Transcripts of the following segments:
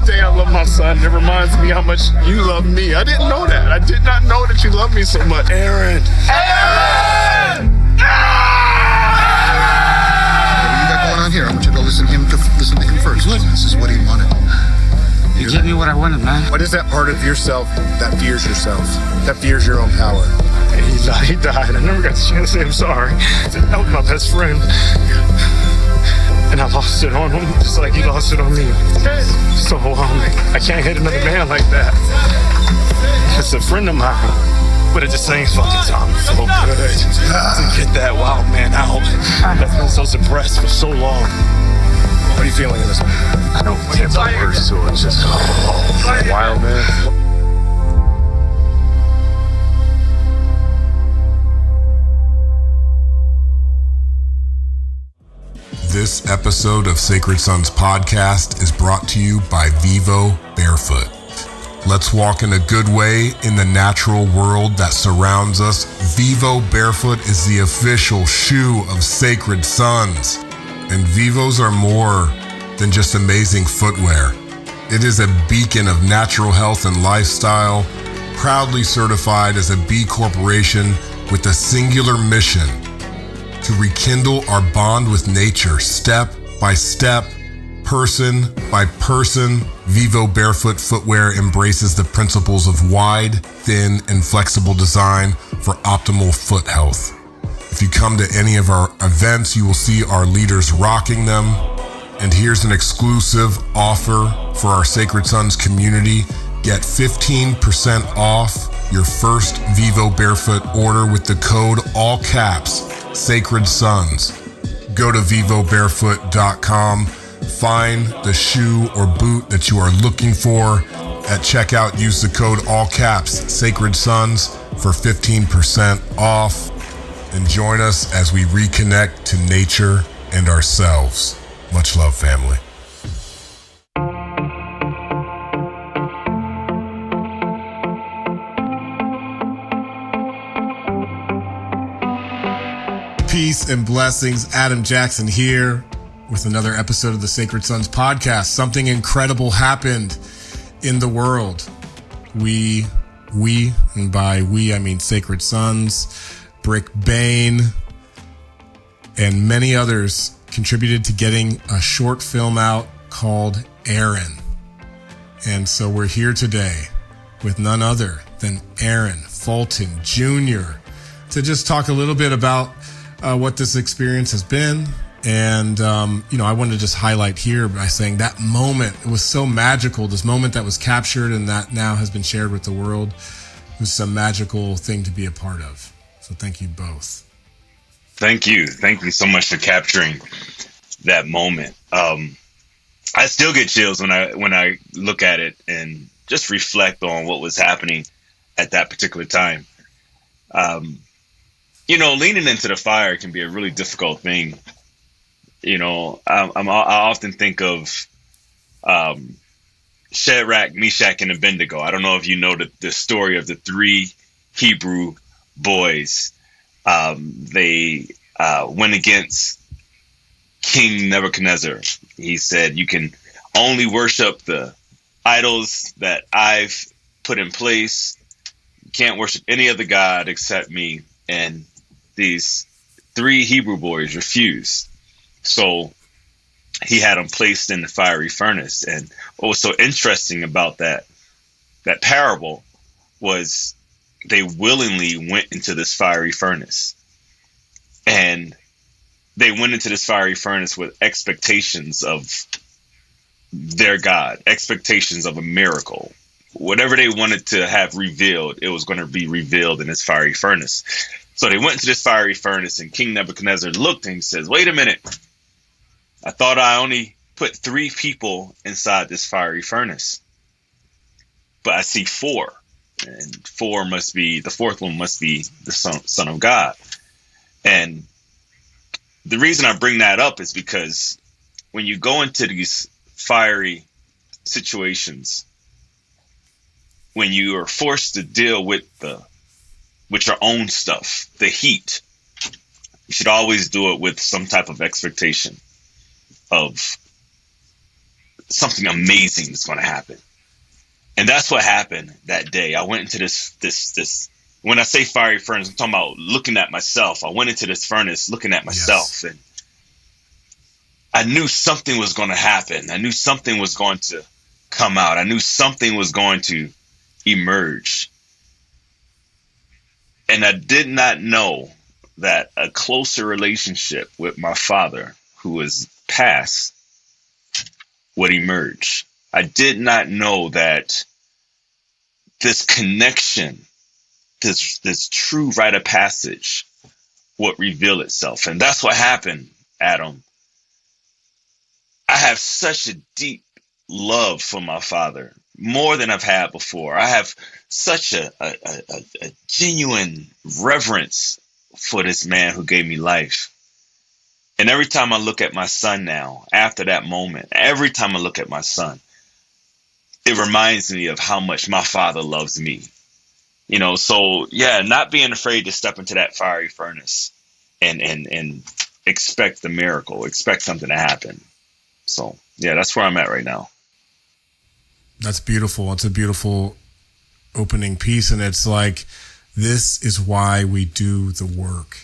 day I love my son, it reminds me how much you love me. I didn't know that. I did not know that you love me so much. Aaron! Aaron! What do you got going on here? I want you to listen to him first. This is what he wanted. You gave me what I wanted, man. What is that part of yourself that fears yourself? That fears your own power? He died. I never got the chance to say I'm sorry. That was my best friend. And I lost it on him, just like he lost it on me. So I can't hit another man like that. It's a friend of mine. But at the same fucking time, it felt good to get that wild man out. That's been so suppressed for so long. What are you feeling in this one? I don't can't put words to it. It's just wild man. This episode of Sacred Sons Podcast is brought to you by Vivo Barefoot. Let's walk in a good way in the natural world that surrounds us. Vivo Barefoot is the official shoe of Sacred Sons. And Vivos are more than just amazing footwear. It is a beacon of natural health and lifestyle, proudly certified as a B Corporation with a singular mission to rekindle our bond with nature, step by step, person by person. Vivo Barefoot footwear embraces the principles of wide, thin, and flexible design for optimal foot health. If you come to any of our events, you will see our leaders rocking them. And here's an exclusive offer for our Sacred Sons community. Get 15% off your first Vivo Barefoot order with the code, all caps, Sacred Sons. Go to vivobarefoot.com, find the shoe or boot that you are looking for. At checkout, use the code, all caps, Sacred Sons, for 15% off. And join us as we reconnect to nature and ourselves. Much love, family. Peace and blessings. Adam Jackson here with another episode of the Sacred Sons Podcast. Something incredible happened in the world. We, and by we, I mean Sacred Sons, Bric Bain, and many others contributed to getting a short film out called Aaron. And so we're here today with none other than Aaron Fulton Jr. to just talk a little bit about what this experience has been. And, I wanted to just highlight here by saying that moment, it was so magical. This moment that was captured and that now has been shared with the world was a magical thing to be a part of. So thank you both. Thank you. Thank you so much for capturing that moment. I still get chills when I look at it and just reflect on what was happening at that particular time. Leaning into the fire can be a really difficult thing. I often think of Shadrach, Meshach, and Abednego. I don't know if you know the story of the three Hebrew boys. They went against King Nebuchadnezzar. He said, you can only worship the idols that I've put in place. You can't worship any other God except me. And these three Hebrew boys refused. So he had them placed in the fiery furnace. And what was so interesting about that parable was they willingly went into this fiery furnace. And they went into this fiery furnace with expectations of their God, expectations of a miracle. Whatever they wanted to have revealed, it was going to be revealed in this fiery furnace. So they went into this fiery furnace, and King Nebuchadnezzar looked and he says, wait a minute. I thought I only put 3 people inside this fiery furnace, but I see 4. And the fourth one must be the son of God. And the reason I bring that up is because when you go into these fiery situations, when you are forced to deal with your own stuff, the heat, you should always do it with some type of expectation of something amazing is going to happen. And that's what happened that day. I went into this. When I say fiery furnace, I'm talking about looking at myself. I went into this furnace looking at myself, and I knew something was going to happen. I knew something was going to come out. I knew something was going to emerge. And I did not know that a closer relationship with my father, who was passed, would emerge. I did not know that this connection, this true rite of passage would reveal itself. And that's what happened, Adam. I have such a deep love for my father, more than I've had before. I have such a genuine reverence for this man who gave me life. And every time I look at my son now, after that moment, every time I look at my son, it reminds me of how much my father loves me. You know, so yeah, not being afraid to step into that fiery furnace and expect the miracle, expect something to happen. So yeah, that's where I'm at right now. That's beautiful. It's a beautiful opening piece. And it's like, this is why we do the work.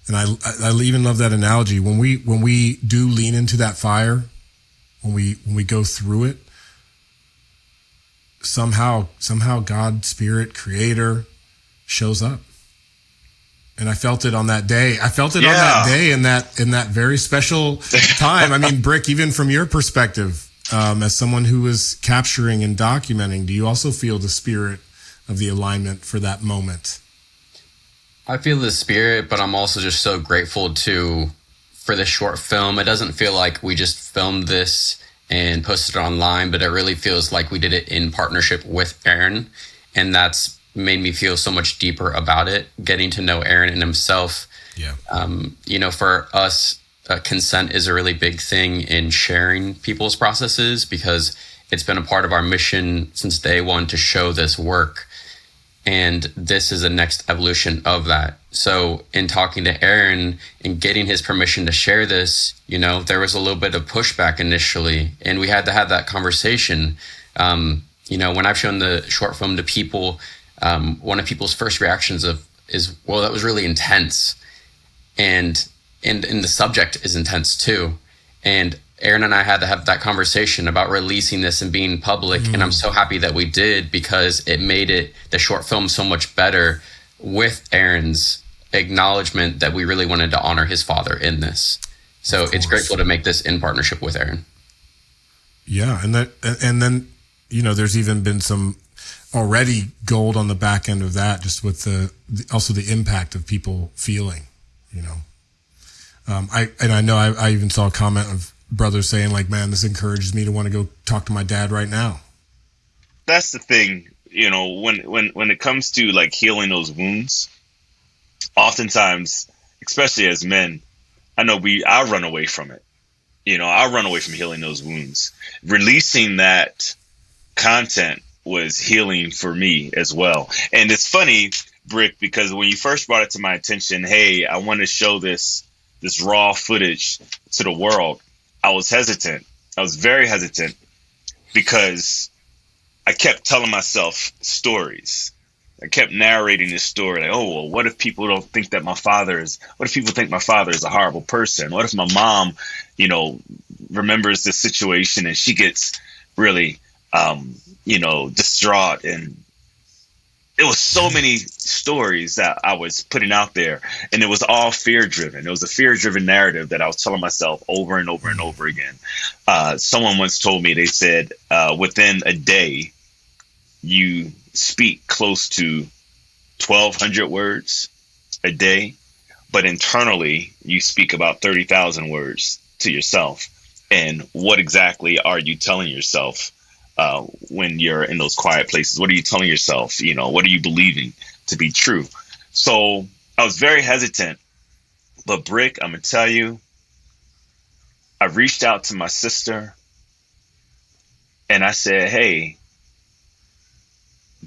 And I even love that analogy. When we do lean into that fire, when we go through it, somehow God, Spirit, Creator shows up. And I felt it on that day. I felt it on that day in that very special time. I mean, Bric, even from your perspective, as someone who is capturing and documenting, do you also feel the spirit of the alignment for that moment? I feel the spirit, but I'm also just so grateful for this short film. It doesn't feel like we just filmed this and posted it online, but it really feels like we did it in partnership with Aaron. And that's made me feel so much deeper about it, getting to know Aaron and himself. Yeah. You know, for us, consent is a really big thing in sharing people's processes, because it's been a part of our mission since day one to show this work. And this is the next evolution of that. So in talking to Aaron and getting his permission to share this, you know, there was a little bit of pushback initially, and we had to have that conversation. You know, when I've shown the short film to people, one of people's first reactions is, well, that was really intense. And the subject is intense too. And Aaron and I had to have that conversation about releasing this and being public. And I'm so happy that we did, because it made the short film so much better with Aaron's acknowledgement that we really wanted to honor his father in this. So it's grateful to make this in partnership with Aaron. Yeah. And then, you know, there's even been some already gold on the back end of that, just with also the impact of people feeling, you know. I know I even saw a comment of brothers saying, like, man, this encourages me to want to go talk to my dad right now. That's the thing, you know, when it comes to like healing those wounds, oftentimes, especially as men, I know I run away from it. You know, I run away from healing those wounds. Releasing that content was healing for me as well. And it's funny, Bric, because when you first brought it to my attention, hey, I want to show this raw footage to the world, I was hesitant. I was very hesitant, because I kept telling myself stories. I kept narrating this story, like, oh, well, what if people don't think that what if people think my father is a horrible person? What if my mom, you know, remembers this situation and she gets really, you know, distraught? And it was so many stories that I was putting out there, and it was all fear driven. It was a fear driven narrative that I was telling myself over and over and over again. Someone once told me, they said, within a day, you speak close to 1,200 words a day, but internally you speak about 30,000 words to yourself. And what exactly are you telling yourself when you're in those quiet places? What are you telling yourself? You know, what are you believing to be true? So I was very hesitant, but Bric, I'm going to tell you, I reached out to my sister and I said, hey,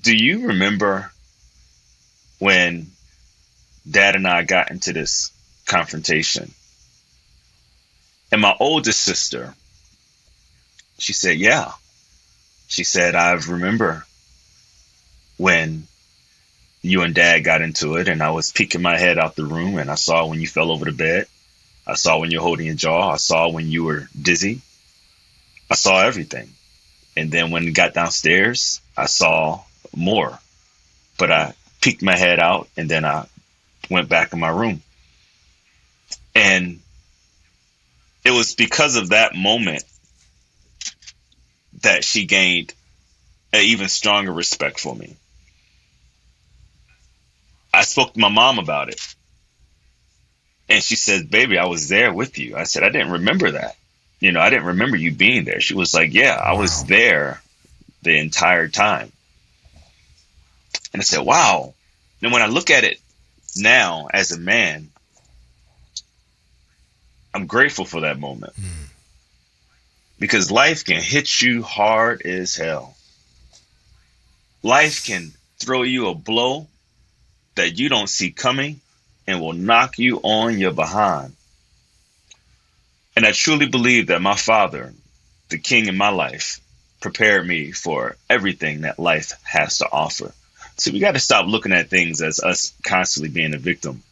do you remember when Dad and I got into this confrontation? And my oldest sister She said, yeah. She said, I remember when you and Dad got into it, and I was peeking my head out the room, and I saw when you fell over the bed. I saw when you were holding your jaw. I saw when you were dizzy. I saw everything. And then when we got downstairs, I saw more. But I peeked my head out, and then I went back in my room. And it was because of that moment that she gained an even stronger respect for me. I spoke to my mom about it. And she said, baby, I was there with you. I said, I didn't remember that. I didn't remember you being there. She was like, yeah, I was there the entire time. And I said, wow. And when I look at it now as a man, I'm grateful for that moment. Because life can hit you hard as hell. Life can throw you a blow that you don't see coming and will knock you on your behind. And I truly believe that my father, the king in my life, prepared me for everything that life has to offer. So we got to stop looking at things as us constantly being a victim.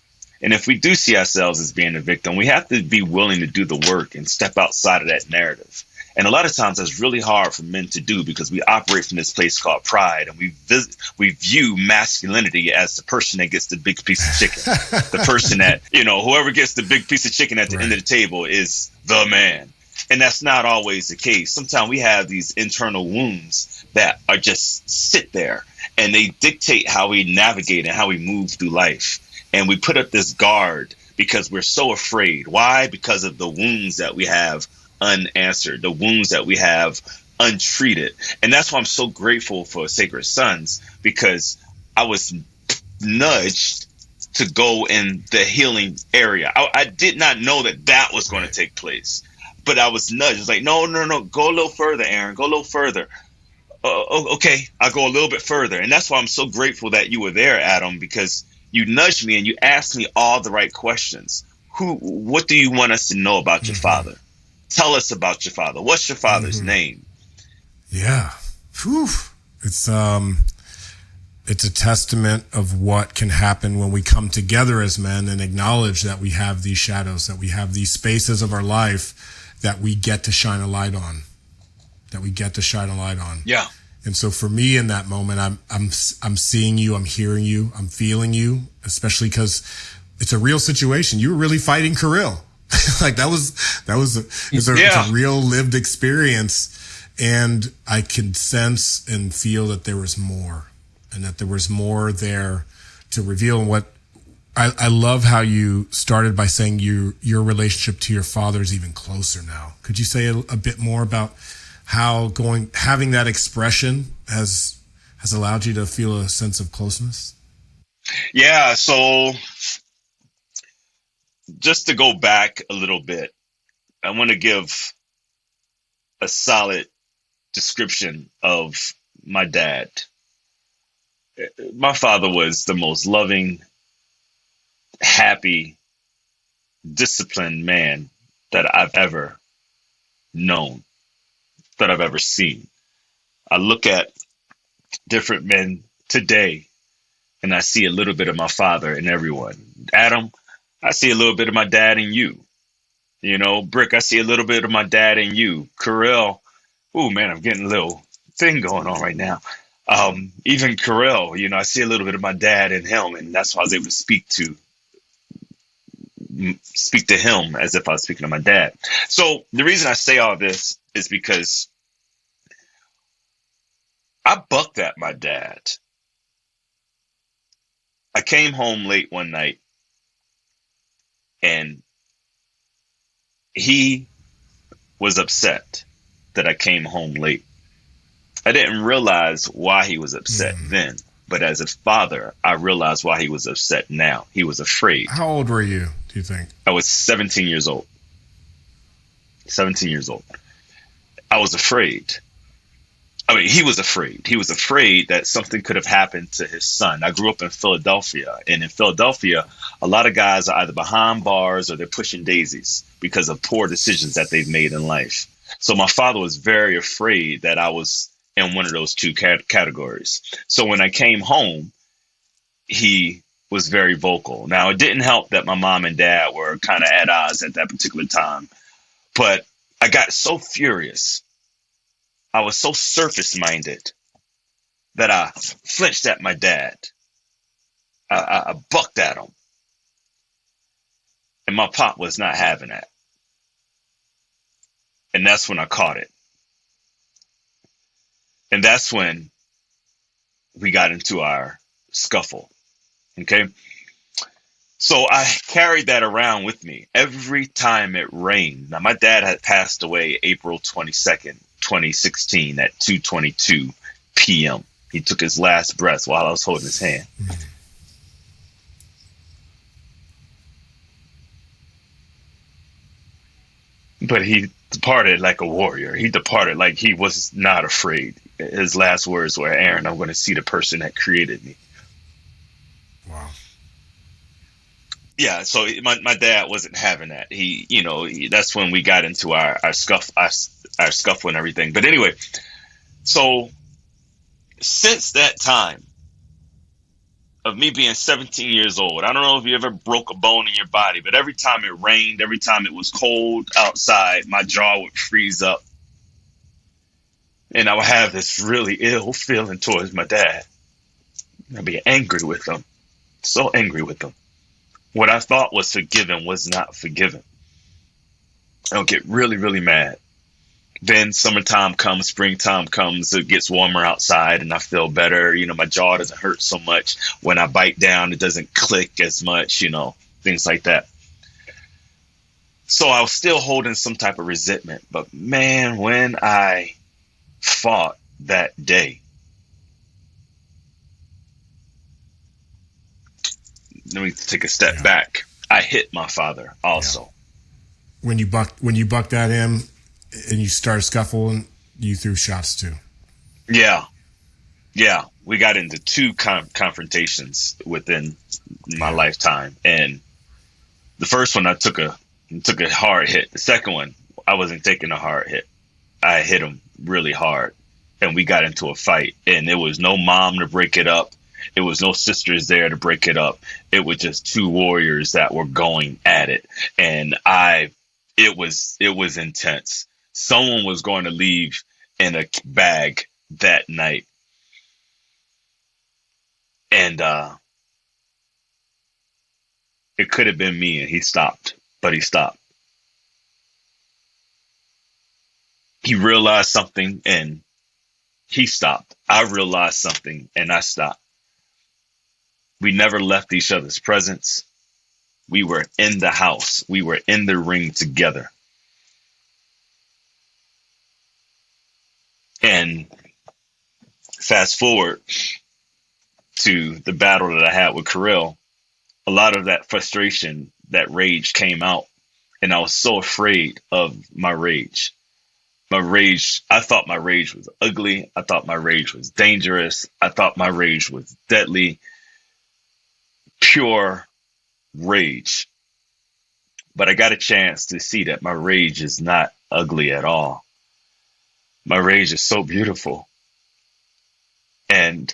And if we do see ourselves as being a victim, we have to be willing to do the work and step outside of that narrative. And a lot of times that's really hard for men to do because we operate from this place called pride, and we view masculinity as the person that gets the big piece of chicken, the person that, whoever gets the big piece of chicken at the end of the table is the man. And that's not always the case. Sometimes we have these internal wounds that are just sit there, and they dictate how we navigate and how we move through life. And we put up this guard because we're so afraid. Why? Because of the wounds that we have unanswered, the wounds that we have untreated. And that's why I'm so grateful for Sacred Sons, because I was nudged to go in the healing area. I did not know that was going to take place, but I was nudged. It's like, no, go a little further, Aaron, go a little further. Okay, I'll go a little bit further. And that's why I'm so grateful that you were there, Adam, because you nudged me and you asked me all the right questions. What do you want us to know about your father? Tell us about your father. What's your father's name? Yeah. Whew. It's a testament of what can happen when we come together as men and acknowledge that we have these shadows, that we have these spaces of our life that we get to shine a light on. Yeah. And so for me in that moment, I'm seeing you, I'm hearing you, I'm feeling you, especially because it's a real situation. You were really fighting Kirill. Like it's a real lived experience, and I can sense and feel that there was more, and that there was more there to reveal. And what I love how you started by saying your relationship to your father is even closer now. Could you say a bit more about how having that expression has allowed you to feel a sense of closeness? Yeah. So just to go back a little bit, I want to give a solid description of my dad. My father was the most loving, happy, disciplined man that I've ever known, that I've ever seen. I look at different men today and I see a little bit of my father in everyone. Adam, I see a little bit of my dad in you. Bric, I see a little bit of my dad in you. Kirill, oh man, I'm getting a little thing going on right now. Even Kirill, I see a little bit of my dad in him, and that's why I was able to speak to him as if I was speaking to my dad. So the reason I say all this is because I bucked at my dad. I came home late one night, and he was upset that I came home late. I didn't realize why he was upset then, but as a father, I realized why he was upset now. He was afraid. How old were you, do you think? I was 17 years old. 17 years old. I was afraid. He was afraid. He was afraid that something could have happened to his son. I grew up in Philadelphia, and in Philadelphia, a lot of guys are either behind bars or they're pushing daisies because of poor decisions that they've made in life. So my father was very afraid that I was in one of those two categories. So when I came home, he was very vocal. Now, it didn't help that my mom and dad were kind of at odds at that particular time, but I got so furious. I was so surface minded that I flinched at my dad. I bucked at him. And my pop was not having that. And that's when I caught it. And that's when we got into our scuffle. Okay. So I carried that around with me every time it rained. Now, my dad had passed away April 22nd, 2016 at 2:22 p.m. He took his last breath while I was holding his hand. But he departed like a warrior. He departed like he was not afraid. His last words were, "Aaron, I'm going to see the person that created me." Wow. Yeah, so my dad wasn't having that. That's when we got into our scuffle and everything. But anyway, so since that time of me being 17 years old, I don't know if you ever broke a bone in your body, but every time it rained, every time it was cold outside, my jaw would freeze up. And I would have this really ill feeling towards my dad. I'd be angry with him, so angry with him. What I thought was forgiven was not forgiven. I'll get really, really mad. Then summertime comes, springtime comes, it gets warmer outside and I feel better. My jaw doesn't hurt so much. When I bite down, it doesn't click as much, things like that. So I was still holding some type of resentment. But man, when I fought that day, let me take a step back. I hit my father also. Yeah. When you bucked at him and you started scuffling, you threw shots too. Yeah. We got into two confrontations within my lifetime, and the first one I took a hard hit. The second one, I wasn't taking a hard hit. I hit him really hard, and we got into a fight. And there was no mom to break it up. It was no sisters there to break it up. It was just two warriors that were going at it. And it was intense. Someone was going to leave in a bag that night. And it could have been me, and he stopped, but he stopped. He realized something and he stopped. I realized something and I stopped. We never left each other's presence. We were in the house. We were in the ring together. And fast forward to the battle that I had with Karel, a lot of that frustration, that rage came out. And I was so afraid of my rage. I thought my rage was ugly. I thought my rage was dangerous. I thought my rage was deadly. Pure rage. But I got a chance to see that my rage is not ugly at all. My rage is so beautiful. And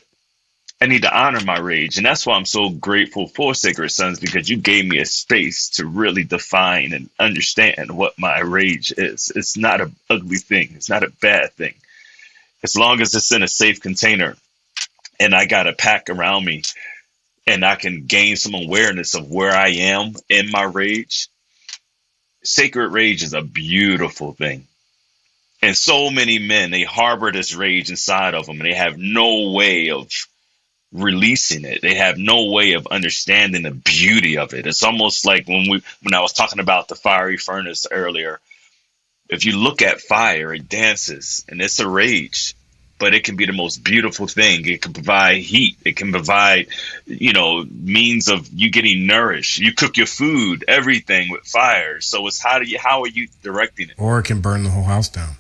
I need to honor my rage. And that's why I'm so grateful for Sacred Sons, because you gave me a space to really define and understand what my rage is. It's not an ugly thing. It's not a bad thing. As long as it's in a safe container and I got a pack around me, and I can gain some awareness of where I am in my rage. Sacred rage is a beautiful thing. And so many men, they harbor this rage inside of them, and they have no way of releasing it. They have no way of understanding the beauty of it. It's almost like when I was talking about the fiery furnace earlier, if you look at fire, it dances, and it's a rage. But it can be the most beautiful thing. It can provide heat. It can provide, means of you getting nourished. You cook your food, everything with fire. So it's how are you directing it? Or it can burn the whole house down.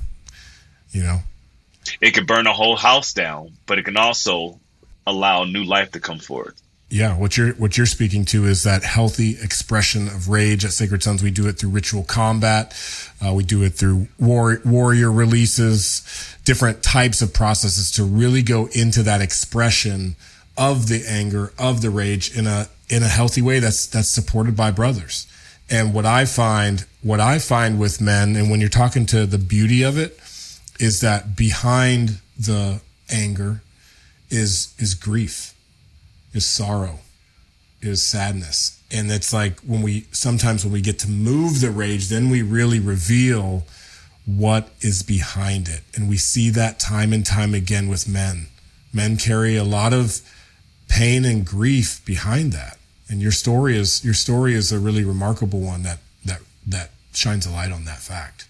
It can burn the whole house down, but it can also allow new life to come forward. Yeah, what you're speaking to is that healthy expression of rage at Sacred Sons. We do it through ritual combat. We do it through warrior releases, different types of processes to really go into that expression of the anger, of the rage in a healthy way that's supported by brothers. And what I find with men, and when you're talking to the beauty of it, is that behind the anger is grief, is sorrow, is sadness. And it's like when we get to move the rage, then we really reveal what is behind it. And we see that time and time again with men. Men carry a lot of pain and grief behind that. And your story is a really remarkable one that shines a light on that fact.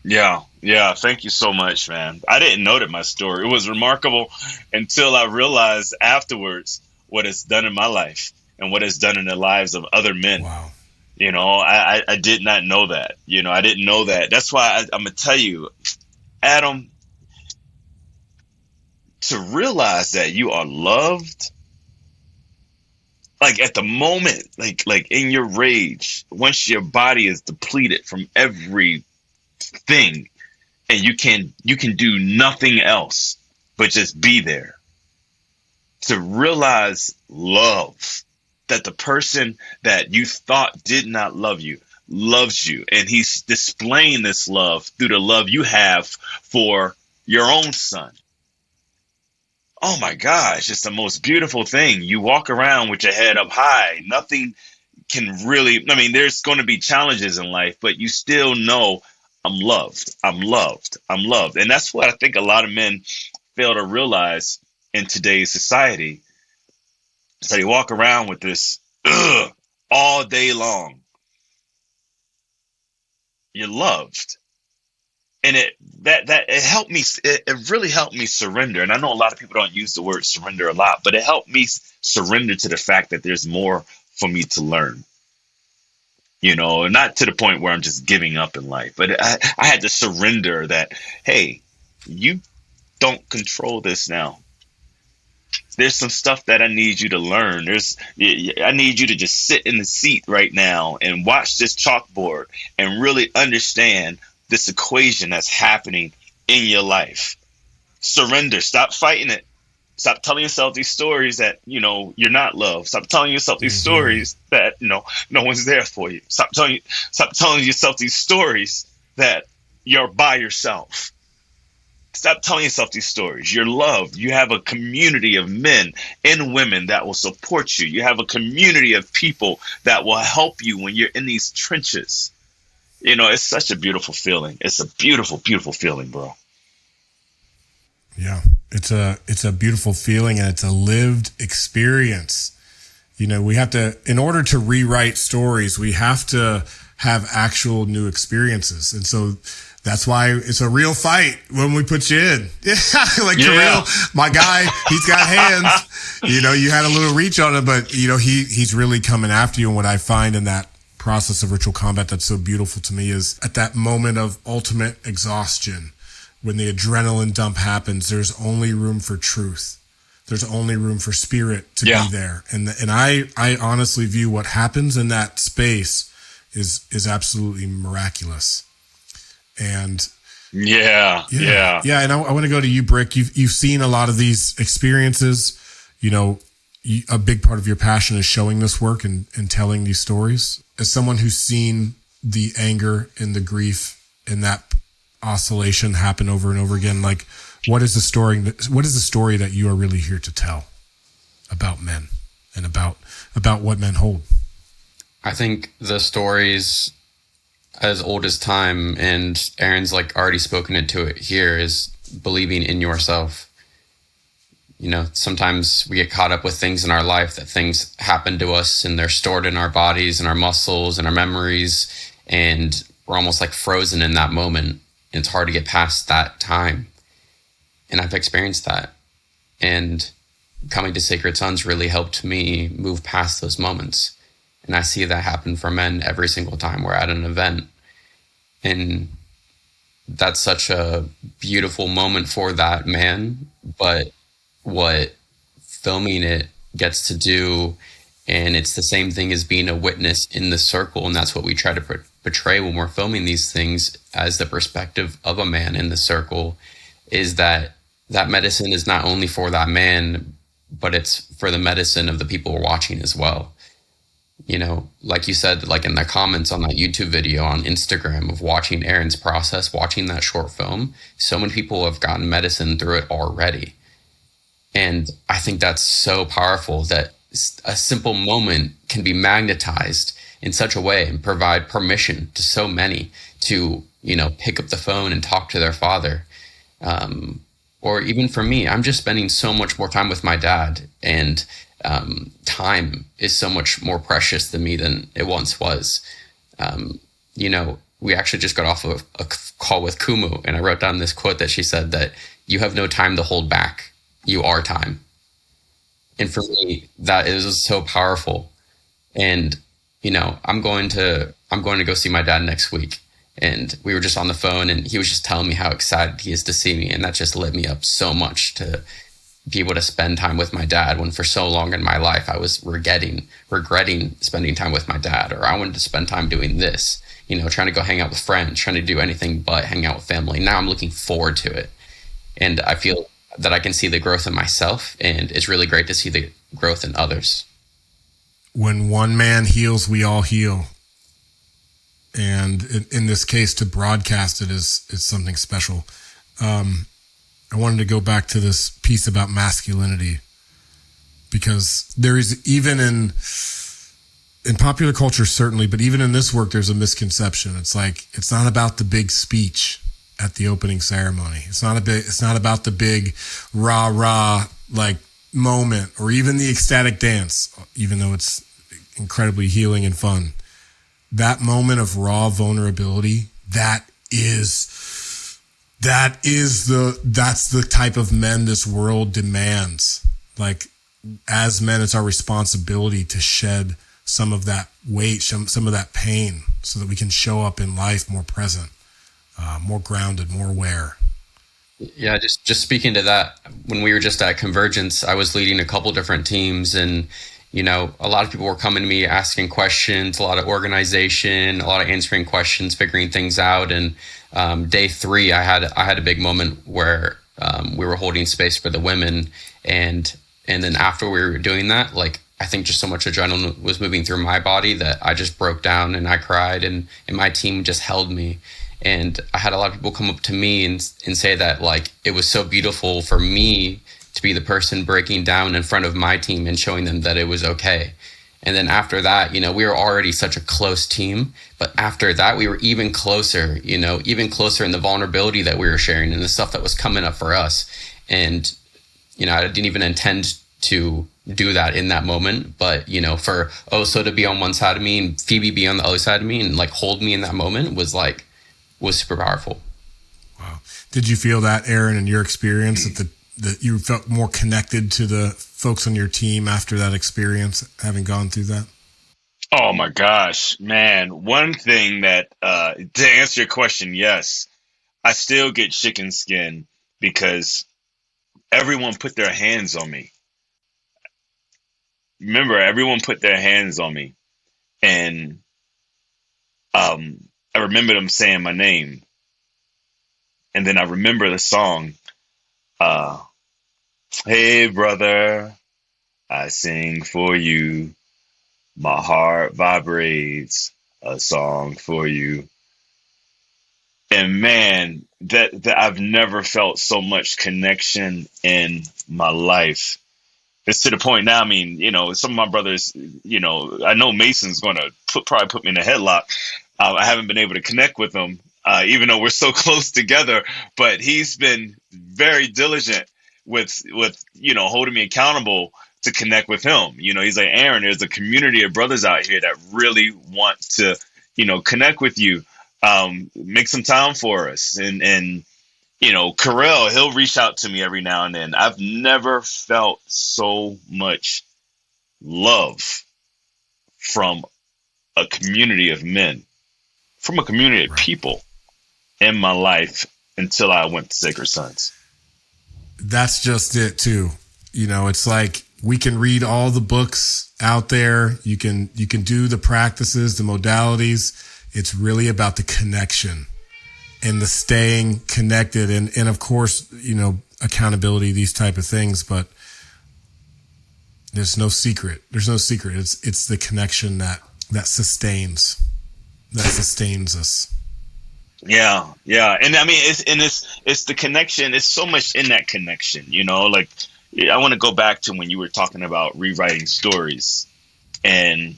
Yeah. Thank you so much, man. I didn't know that my story was remarkable until I realized afterwards what it's done in my life and what it's done in the lives of other men. Wow. I did not know that. I didn't know that. That's why I'm going to tell you, Adam, to realize that you are loved, like at the moment, like in your rage, once your body is depleted from everything and you can do nothing else but just be there, to realize love, that the person that you thought did not love you loves you, and he's displaying this love through the love you have for your own son. Oh my gosh, it's the most beautiful thing. You walk around with your head up high. Nothing can really, there's going to be challenges in life, but you still know I'm loved. I'm loved. I'm loved. And that's what I think a lot of men fail to realize in today's society. So they walk around with this all day long. You're loved. And it helped me. It really helped me surrender. And I know a lot of people don't use the word surrender a lot, but it helped me surrender to the fact that there's more for me to learn. Not to the point where I'm just giving up in life, but I had to surrender that, hey, you don't control this now. There's some stuff that I need you to learn. I need you to just sit in the seat right now and watch this chalkboard and really understand this equation that's happening in your life. Surrender. Stop fighting it. Stop telling yourself these stories that, you're not loved. Stop telling yourself these stories that, no one's there for you. Stop telling yourself these stories that you're by yourself. Stop telling yourself these stories. You're loved. You have a community of men and women that will support you. You have a community of people that will help you when you're in these trenches. It's such a beautiful feeling. It's a beautiful, beautiful feeling, bro. Yeah, it's a beautiful feeling, and it's a lived experience. We have to, in order to rewrite stories, we have to have actual new experiences. And so that's why it's a real fight when we put you in. Real, my guy, he's got hands. You had a little reach on him, but he's really coming after you. And what I find in that process of ritual combat that's so beautiful to me is at that moment of ultimate exhaustion, when the adrenaline dump happens, there's only room for truth. There's only room for spirit to be there. And I honestly view what happens in that space is absolutely miraculous. And yeah. And I want to go to you, Bric. You've seen a lot of these experiences. A big part of your passion is showing this work and telling these stories. As someone who's seen the anger and the grief and that oscillation happen over and over again, like, what is the story that you are really here to tell about men and about what men hold? I think the story's as old as time, and Aaron's already spoken into it here, is believing in yourself. Sometimes we get caught up with things in our life, that things happen to us and they're stored in our bodies and our muscles and our memories, and we're almost frozen in that moment. And it's hard to get past that time. And I've experienced that. And coming to Sacred Sons really helped me move past those moments. And I see that happen for men every single time we're at an event. And that's such a beautiful moment for that man. But what filming it gets to do. And it's the same thing as being a witness in the circle. And that's what we try to portray when we're filming these things, as the perspective of a man in the circle, is that medicine is not only for that man, but it's for the medicine of the people we're watching as well. You know, like you said, like in the comments on that YouTube video on Instagram of watching Aaron's process, watching that short film, so many people have gotten medicine through it already. And I think that's so powerful, that a simple moment can be magnetized in such a way and provide permission to so many to, you know, pick up the phone and talk to their father. Or even for me, I'm just spending so much more time with my dad, and time is so much more precious to me than it once was. You know, we actually just got off of a call with Kumu, and I wrote down this quote that she said, that you have no time to hold back. You are time. And for me, that is so powerful. And, you know, I'm going to go see my dad next week. And we were just on the phone, and he was just telling me how excited he is to see me. And that just lit me up so much to be able to spend time with my dad, when for so long in my life I was regretting spending time with my dad, or I wanted to spend time doing this, you know, trying to go hang out with friends, trying to do anything but hang out with family. Now I'm looking forward to it. And I feel that I can see the growth in myself, and it's really great to see the growth in others. When one man heals, we all heal. And in this case, to broadcast it is something special. I wanted to go back to this piece about masculinity, because there is, even in popular culture, certainly, but even in this work, there's a misconception. It's like, it's not about the big speech at the opening ceremony. It's not about the big rah like moment, or even the ecstatic dance, even though it's incredibly healing and fun. That moment of raw vulnerability, that's the type of men this world demands. Like, as men, it's our responsibility to shed some of that weight, some of that pain, so that we can show up in life more present, more grounded, more aware. Yeah, just speaking to that, when we were just at Convergence, I was leading a couple different teams, and you know, a lot of people were coming to me asking questions, a lot of organization, a lot of answering questions, figuring things out. And day 3, I had a big moment where we were holding space for the women, and then after we were doing that, like, I think just so much adrenaline was moving through my body that I just broke down and I cried, and my team just held me. And I had a lot of people come up to me and say that, like, it was so beautiful for me to be the person breaking down in front of my team and showing them that it was okay. And then after that, you know, we were already such a close team, but after that, we were even closer in the vulnerability that we were sharing and the stuff that was coming up for us. And, you know, I didn't even intend to do that in that moment, but, you know, for Oso to be on one side of me and Phoebe be on the other side of me and like hold me in that moment was super powerful. Wow. Did you feel that, Aaron, in your experience, that you felt more connected to the folks on your team after that experience, having gone through that? Oh my gosh, man. One thing that, to answer your question, yes, I still get chicken skin because everyone put their hands on me. Remember, everyone put their hands on me, and I remember them saying my name, and then I remember the song, hey brother, I sing for you, my heart vibrates, a song for you. And man, that I've never felt so much connection in my life. It's to the point now, I mean, you know, some of my brothers, you know, I know Mason's going to probably put me in a headlock. I haven't been able to connect with him, even though we're so close together, but he's been very diligent with, you know, holding me accountable to connect with him. You know, he's like, Aaron, there's a community of brothers out here that really want to, you know, connect with you. Make some time for us. And, you know, Carell, he'll reach out to me every now and then. I've never felt so much love from a community of men, from a community of people in my life until I went to Sacred Sons. That's just it too. You know, it's like we can read all the books out there. You can do the practices, the modalities. It's really about the connection and the staying connected. And of course, accountability, these type of things, but there's no secret. It's the connection that sustains us. Yeah. And I mean, it's the connection. It's so much in that connection, like I want to go back to when you were talking about rewriting stories, and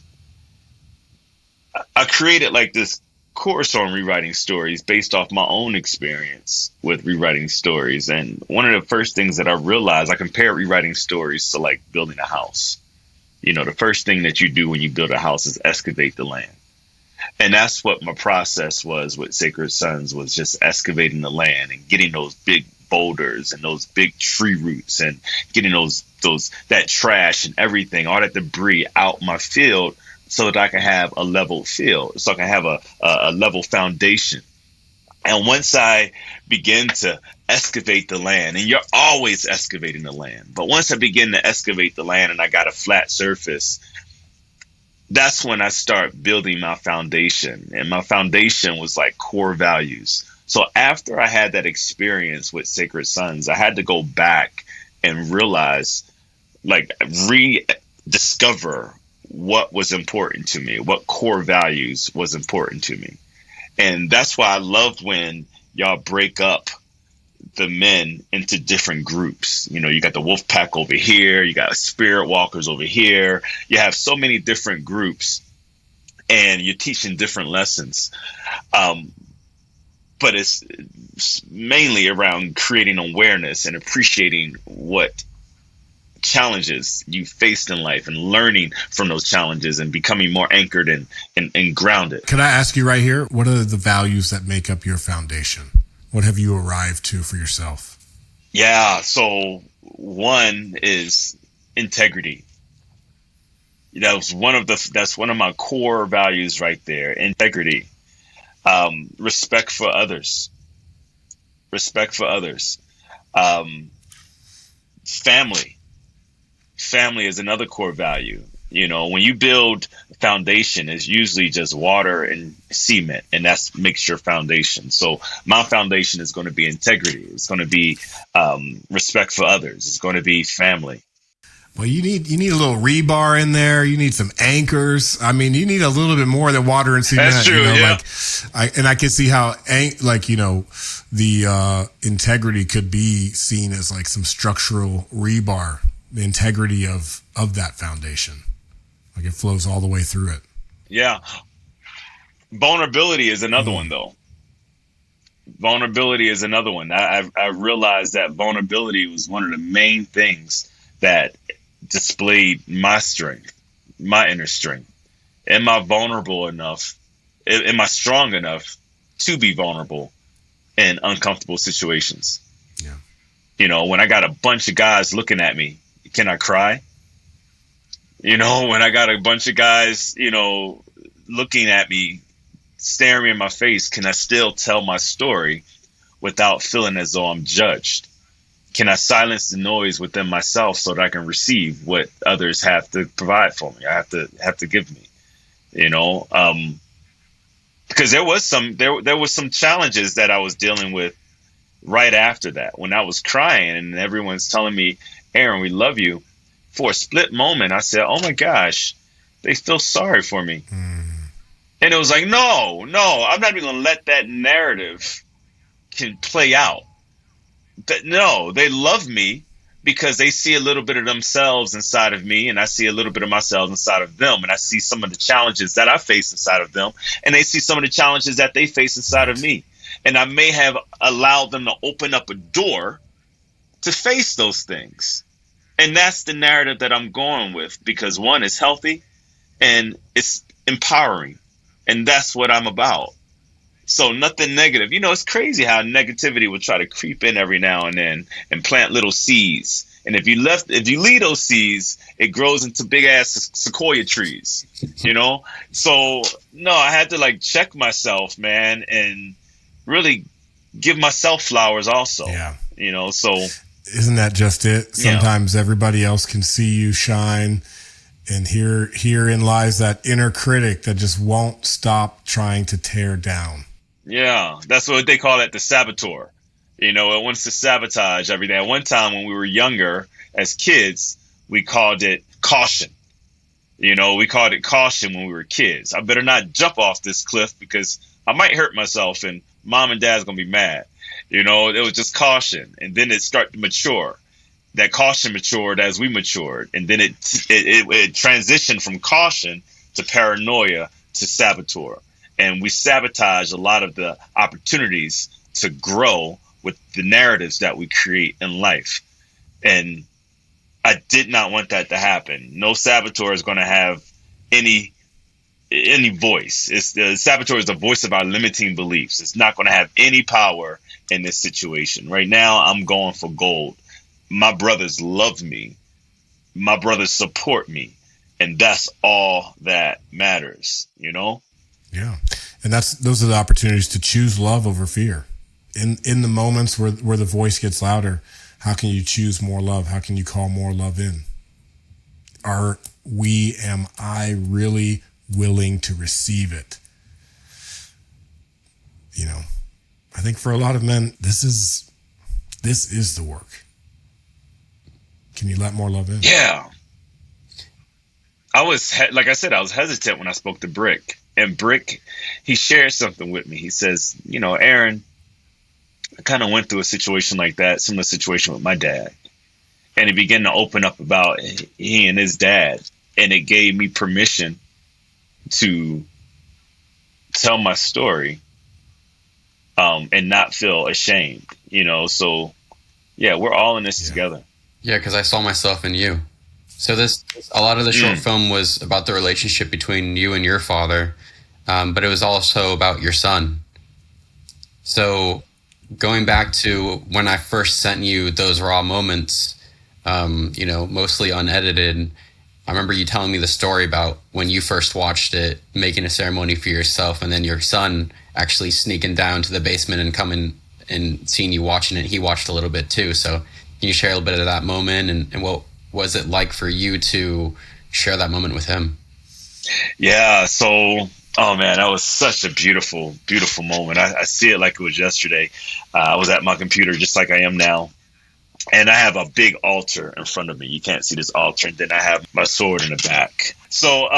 I created like this course on rewriting stories based off my own experience with rewriting stories. And one of the first things that I realized, I compared rewriting stories to like building a house. The first thing that you do when you build a house is excavate the land. And that's what my process was with Sacred Sons, was just excavating the land and getting those big boulders and those big tree roots and getting that trash and everything, all that debris out my field, so that I can have a level field, so I can have a level foundation. And once I begin to excavate the land, and you're always excavating the land, but once I begin to excavate the land and I got a flat surface, that's when I start building my foundation. And my foundation was like core values. So after I had that experience with Sacred Sons, I had to go back and realize, like, rediscover what was important to me, what core values was important to me. And that's why I love when y'all break up the men into different groups. You got the wolf pack over here, you got spirit walkers over here. You have so many different groups, and you're teaching different lessons. But it's mainly around creating awareness and appreciating what challenges you faced in life and learning from those challenges and becoming more anchored and grounded. Can I ask you right here, what are the values that make up your foundation? What have you arrived to for yourself? Yeah, so one is integrity. That's one of my core values right there. Integrity. Respect for others. Family is another core value. When you build a foundation, it's usually just water and cement, and that makes your foundation. So my foundation is going to be integrity. It's going to be respect for others. It's going to be family. Well, you need a little rebar in there. You need some anchors. I mean, you need a little bit more than water and cement. That's true. Yeah. I can see how the integrity could be seen as like some structural rebar. The integrity of that foundation, like it flows all the way through it. Yeah. Vulnerability is another one, though. Vulnerability is another one. I realized that vulnerability was one of the main things that displayed my strength, my inner strength. Am I vulnerable enough? Am I strong enough to be vulnerable in uncomfortable situations? Yeah. When I got a bunch of guys looking at me, can I cry? When I got a bunch of guys, looking at me, staring in my face, can I still tell my story without feeling as though I'm judged? Can I silence the noise within myself so that I can receive what others have to provide for me? I have to give me, because there was some challenges that I was dealing with right after that, when I was crying and everyone's telling me, Aaron, we love you. For a split moment, I said, oh my gosh, they feel sorry for me. And it was like, no, I'm not even going to let that narrative can play out. No, they love me because they see a little bit of themselves inside of me, and I see a little bit of myself inside of them, and I see some of the challenges that I face inside of them, and they see some of the challenges that they face inside of me. And I may have allowed them to open up a door to face those things. And that's the narrative that I'm going with, because one is healthy and it's empowering. And that's what I'm about. So nothing negative. It's crazy how negativity will try to creep in every now and then and plant little seeds. And if you leave those seeds, it grows into big ass sequoia trees, So no, I had to check myself, man, and really give myself flowers also. Yeah. So Isn't that just it? Yeah. Sometimes everybody else can see you shine, and herein lies that inner critic that just won't stop trying to tear down. Yeah, that's what they call it, the saboteur. It wants to sabotage everything. At one time when we were younger, as kids, we called it caution. We called it caution when we were kids. I better not jump off this cliff because I might hurt myself and mom and dad's going to be mad. It was just caution. And then it started to mature. That caution matured as we matured. And then it transitioned from caution to paranoia to saboteur. And we sabotage a lot of the opportunities to grow with the narratives that we create in life. And I did not want that to happen. No saboteur is going to have any voice. The saboteur is the voice of our limiting beliefs. It's not going to have any power in this situation. Right now, I'm going for gold. My brothers love me. My brothers support me. And that's all that matters, Yeah. And those are the opportunities to choose love over fear. In the moments where the voice gets louder, how can you choose more love? How can you call more love in? Am I really willing to receive it? I think for a lot of men, this is the work. Can you let more love in? Yeah. I was hesitant when I spoke to Bric. And Bric, he shared something with me. He says, Aaron, I kind of went through a situation like that, similar situation with my dad. And he began to open up about he and his dad. And it gave me permission to tell my story and not feel ashamed, So, yeah, we're all in this together. Yeah, because I saw myself in you. So a lot of the short film was about the relationship between you and your father, but it was also about your son. So going back to when I first sent you those raw moments, mostly unedited, I remember you telling me the story about when you first watched it, making a ceremony for yourself, and then your son actually sneaking down to the basement and coming and seeing you watching it. He watched a little bit too. So can you share a little bit of that moment and what was it like for you to share that moment with him? Yeah. So, oh man, that was such a beautiful, beautiful moment. I see it like it was yesterday. I was at my computer just like I am now. And I have a big altar in front of me. You can't see this altar. And then I have my sword in the back. So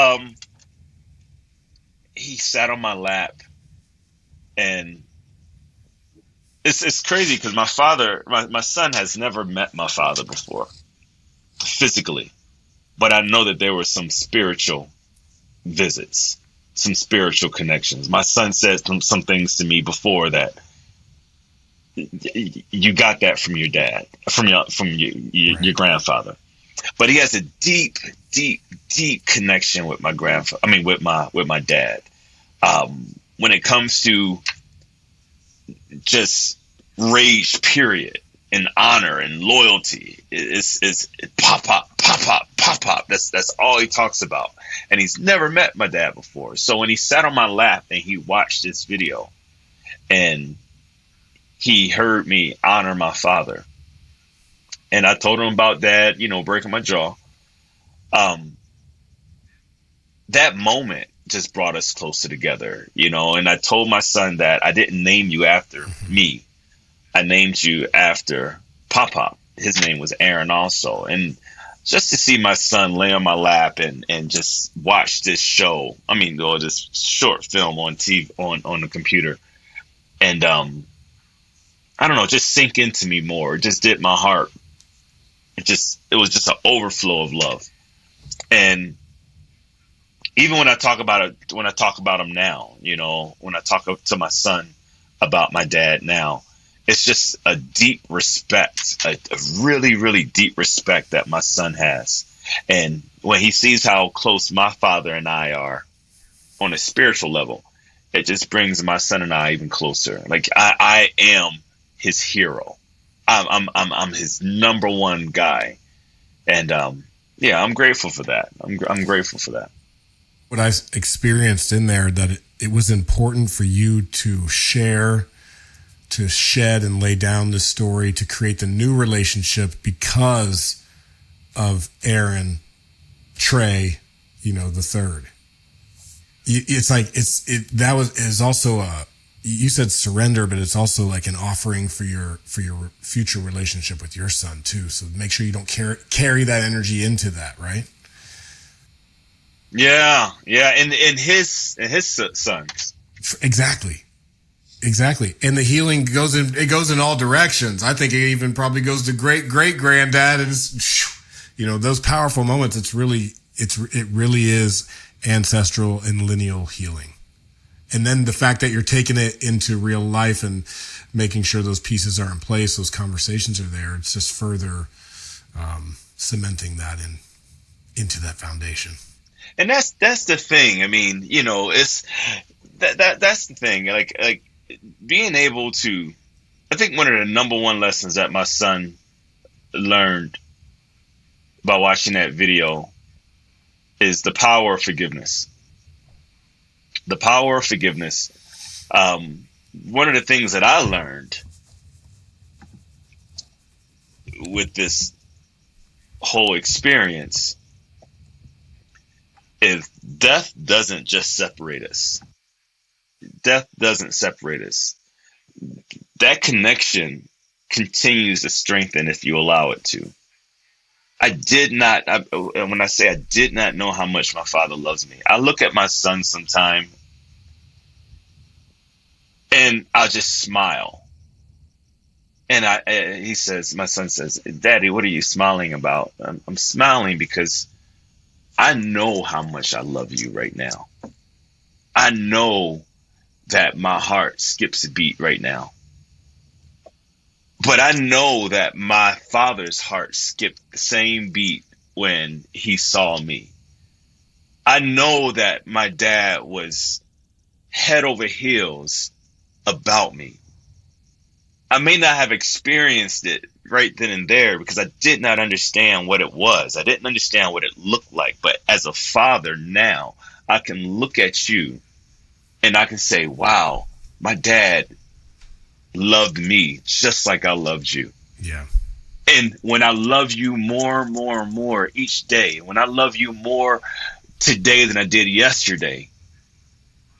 he sat on my lap. And it's crazy because my son has never met my father before, physically. But I know that there were some spiritual visits, some spiritual connections. My son said some things to me before that you got that from your dad, from your grandfather. But he has a deep, deep, deep connection with my grandfather. I mean, with my dad. When it comes to just rage, period, and honor and loyalty, it's pop, pop, pop, pop, pop, pop. That's all he talks about. And he's never met my dad before. So when he sat on my lap and he watched this video and he heard me honor my father, and I told him about Dad, breaking my jaw. That moment just brought us closer together, and I told my son that I didn't name you after me. I named you after Pop. His name was Aaron also. And just to see my son lay on my lap and just watch this show, or this short film on TV, on the computer. And, I don't know, just sink into me more. It just did my heart. It was just an overflow of love. And even when I talk about him now, when I talk to my son about my dad now, it's just a deep respect, a really, really deep respect that my son has. And when he sees how close my father and I are on a spiritual level, it just brings my son and I even closer. Like I am his hero. I'm his number one guy. And I'm grateful for that. I'm grateful for that. What I experienced in there, that it was important for you to share to shed and lay down this story to create the new relationship because of Aaron, Trey, the third. It's like is also you said surrender, but it's also like an offering for your future relationship with your son too. So make sure you don't carry that energy into that, right? Yeah, and his sons. Exactly. And the healing goes in all directions. I think it even probably goes to great granddad, and those powerful moments. It really is ancestral and lineal healing. And then the fact that you're taking it into real life and making sure those pieces are in place, those conversations are there. It's just further cementing that into that foundation. And that's the thing. I mean, it's that's the thing. Like being able to, I think one of the number one lessons that my son learned by watching that video is the power of forgiveness. The power of forgiveness. One of the things that I learned with this whole experience is death doesn't just separate us. Death doesn't separate us. That connection continues to strengthen if you allow it to. When I say I did not know how much my father loves me, I look at my son sometime and I'll just smile. And my son says, "Daddy, what are you smiling about?" I'm smiling because I know how much I love you right now. I know that my heart skips a beat right now. But I know that my father's heart skipped the same beat when he saw me. I know that my dad was head over heels about me. I may not have experienced it right then and there because I did not understand what it was. I didn't understand what it looked like. But as a father now, I can look at you and I can say, wow, my dad loved me just like I loved you. Yeah. And when I love you more and more and more each day, when I love you more today than I did yesterday,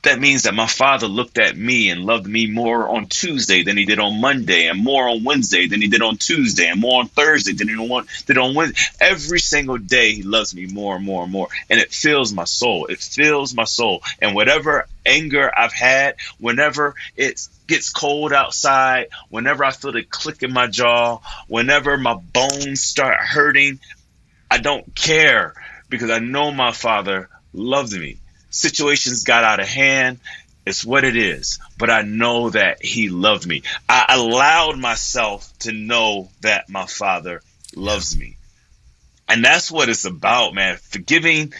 that means that my father looked at me and loved me more on Tuesday than he did on Monday, and more on Wednesday than he did on Tuesday, and more on Thursday than he did on Wednesday. Every single day he loves me more and more and more. And it fills my soul. It fills my soul. And whatever anger I've had, whenever it gets cold outside, whenever I feel the click in my jaw, whenever my bones start hurting, I don't care because I know my father loved me. Situations got out of hand. It's what it is. But I know that he loved me. I allowed myself to know that my father loves me. And that's what it's about, man. Forgiving.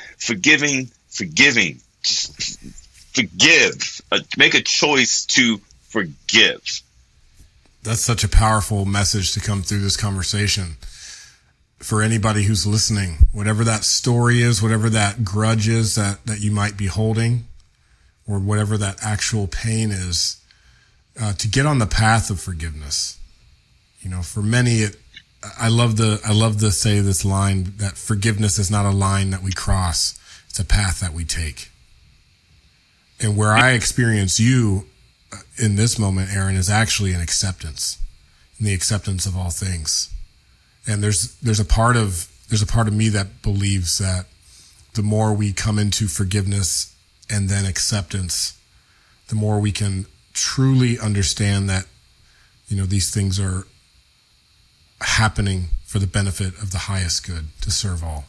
Just forgive. Make a choice to forgive. That's such a powerful message to come through this conversation. For anybody who's listening, whatever that story is, whatever that grudge is that you might be holding, or whatever that actual pain is, to get on the path of forgiveness. For many, I love to say this line that forgiveness is not a line that we cross; it's a path that we take. And where I experience you in this moment, Aaron, is actually an acceptance, in the acceptance of all things. And there's a part of me that believes that the more we come into forgiveness and then acceptance, the more we can truly understand that, these things are happening for the benefit of the highest good, to serve all.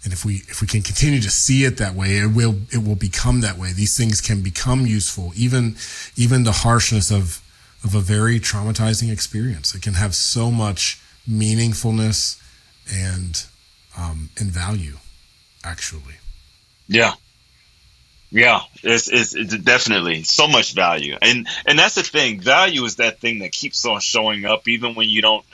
And if we can continue to see it that way, it will become that way. These things can become useful, even the harshness of a very traumatizing experience. It can have so much meaningfulness and value, actually. Yeah, it's definitely so much value, and that's the thing. Value is that thing that keeps on showing up, even when you don't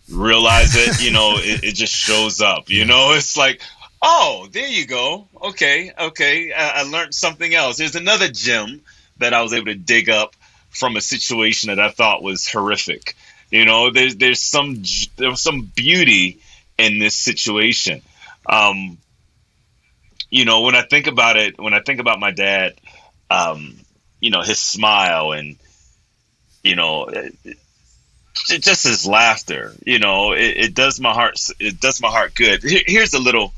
realize it. It just shows up. It's like, oh, there you go. Okay, I learned something else. There's another gem that I was able to dig up from a situation that I thought was horrific. You know, there was some beauty in this situation. You know, when I think about it, when I think about my dad, you know, his smile and, you know, just his laughter, you know, it does my heart good. Here's a little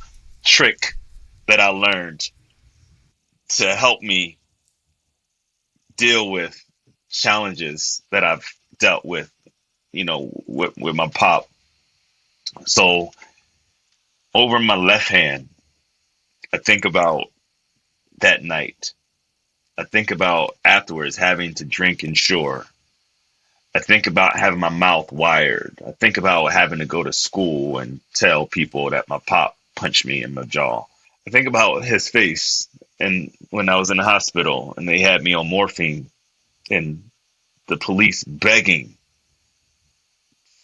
trick that I learned to help me deal with challenges that I've dealt with, you know, with my pop. So over my left hand, I think about that night. I think about afterwards having to drink in shore. I think about having my mouth wired. I think about having to go to school and tell people that my pop punched me in my jaw. I think about his face and when I was in the hospital and they had me on morphine and the police begging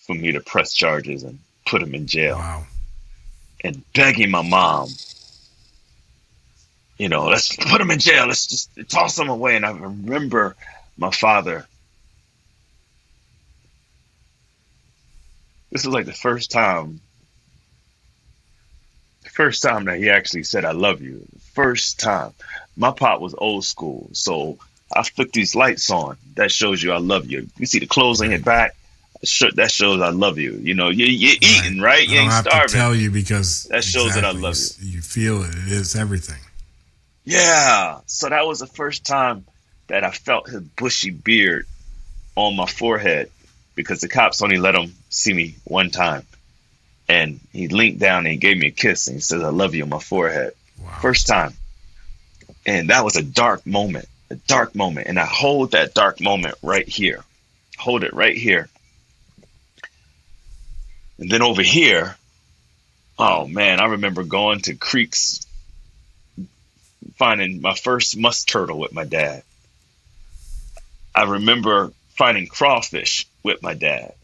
for me to press charges and put him in jail. Wow. And begging my mom, you know, let's put him in jail. Let's just toss him away. And I remember my father. This was like the first time that he actually said, I love you. The first time. My pop was old school. So I flick these lights on. That shows you I love you. You see the clothes on your back? That shows I love you. You know, you're eating, right? You ain't starving. I don't have to tell you because that shows that I love you. You feel it. It is everything. Yeah. So that was the first time that I felt his bushy beard on my forehead because the cops only let him see me one time. And he leaned down and he gave me a kiss and he says, I love you on my forehead. Wow. First time. And that was a dark moment. And I hold that dark moment right here. Hold it right here. And then over here, oh man, I remember going to creeks, finding my first musk turtle with my dad. I remember finding crawfish with my dad.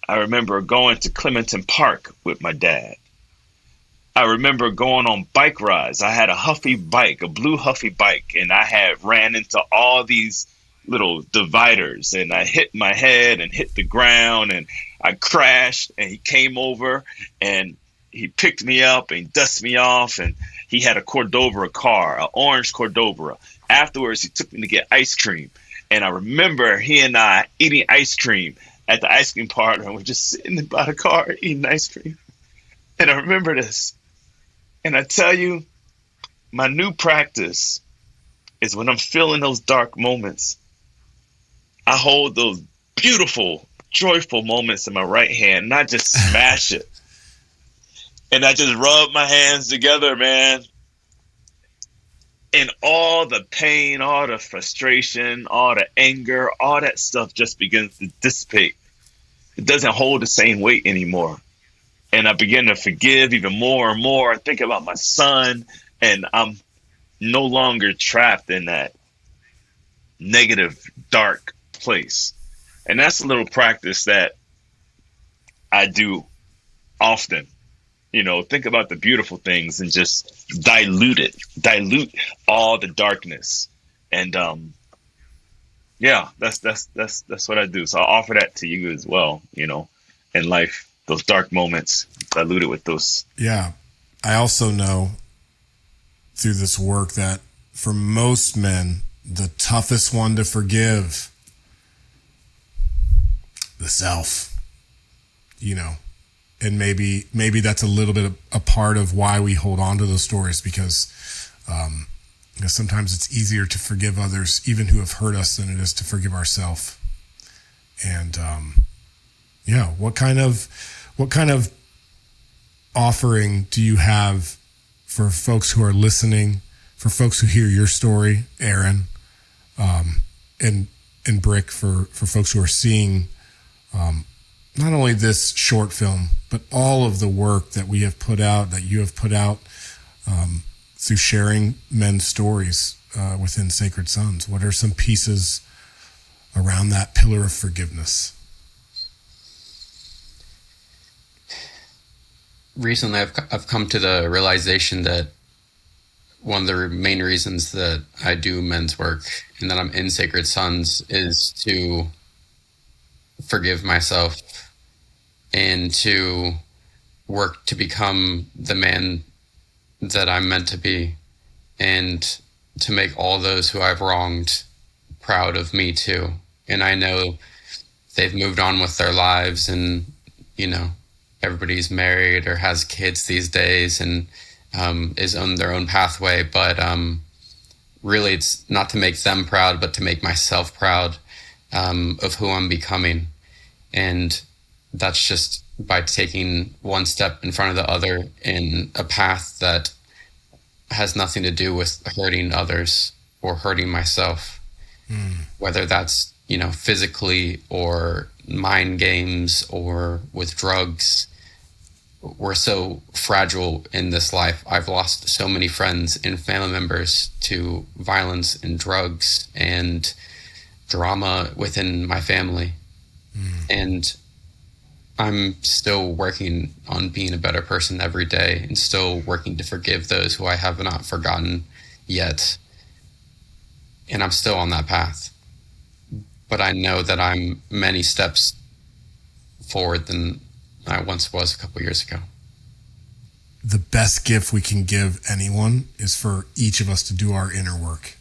I remember going to Clementon Park with my dad. I remember going on bike rides. I had a Huffy bike, a blue Huffy bike, and I had ran into all these little dividers and I hit my head and hit the ground and I crashed and he came over and he picked me up and he dusted me off and he had a Cordova car, an orange Cordova. Afterwards, he took me to get ice cream. And I remember he and I eating ice cream at the ice cream parlor and we're just sitting by the car eating ice cream. And I remember this. And I tell you, my new practice is when I'm feeling those dark moments, I hold those beautiful, joyful moments in my right hand and I just smash it. And I just rub my hands together, man. And all the pain, all the frustration, all the anger, all that stuff just begins to dissipate. It doesn't hold the same weight anymore. And I begin to forgive even more and more. I think about my son, and I'm no longer trapped in that negative, dark place. And that's a little practice that I do often. You know, think about the beautiful things and just dilute all the darkness. And yeah, that's what I do. So I offer that to you as well, you know, in life. Those dark moments, diluted with those. Yeah. I also know through this work that for most men, the toughest one to forgive, the self, you know, and maybe that's a little bit of a part of why we hold on to those stories because, you know, sometimes it's easier to forgive others, even who have hurt us, than it is to forgive ourselves. And, yeah, what kind of offering do you have for folks who are listening, for folks who hear your story, Aaron, and Bric, for folks who are seeing not only this short film, but all of the work that we have put out, that you have put out through sharing men's stories within Sacred Sons? What are some pieces around that pillar of forgiveness? Recently, I've come to the realization that one of the main reasons that I do men's work and that I'm in Sacred Sons is to forgive myself and to work to become the man that I'm meant to be, and to make all those who I've wronged proud of me too. And I know they've moved on with their lives, and everybody's married or has kids these days and is on their own pathway, but really it's not to make them proud, but to make myself proud of who I'm becoming. And that's just by taking one step in front of the other in a path that has nothing to do with hurting others or hurting myself, whether that's, physically or mind games or with drugs. We're so fragile in this life. I've lost so many friends and family members to violence and drugs and drama within my family. And I'm still working on being a better person every day, and still working to forgive those who I have not forgotten yet. And I'm still on that path. But I know that I'm many steps forward than I once was a couple years ago. The best gift we can give anyone is for each of us to do our inner work,